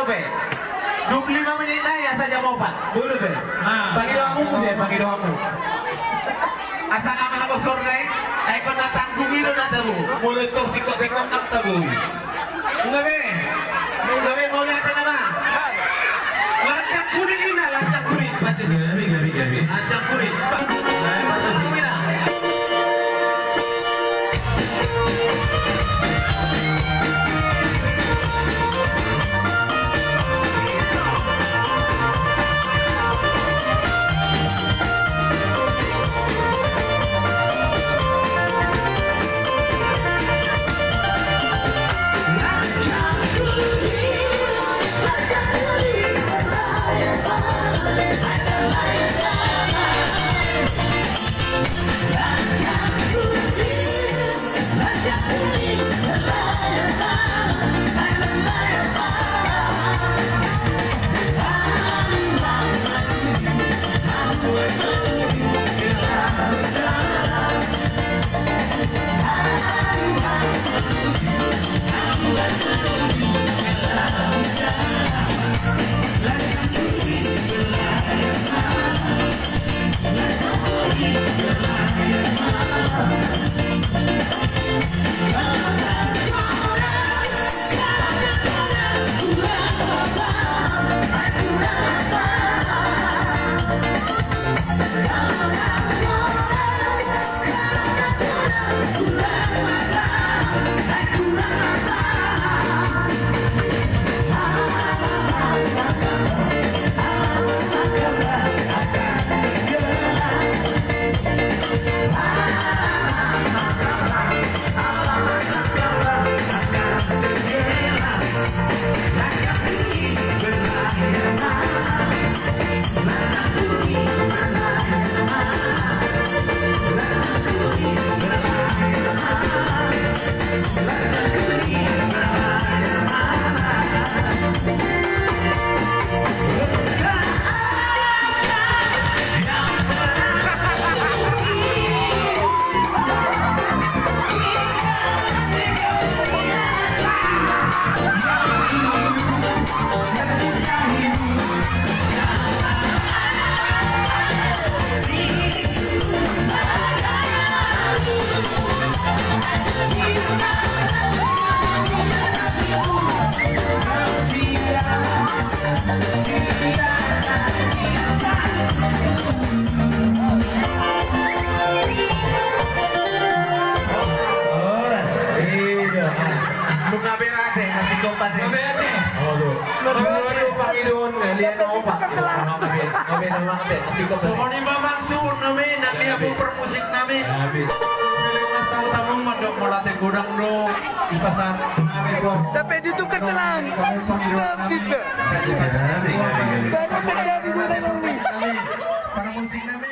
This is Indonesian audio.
lo be. 25 menit aja saja mau pak. Boleh be. Pakai doamu sih, pakai doamu. Asa kami nak bosor naik, kau nak tanggung itu nak tahu. Mulai tu sikot nak tahu. Enggak be, mau lihat apa? Lancang kuning ini, lancang kuning. Lancang kuning. Semua ni mamang suun nami, nak lihat permusik nami. Kalau masa utamu mandok melatih gudang do di pasar nami tu. Sampai ditukar celang. Tidak. Baru terjadi gudang ini. Para musik nami.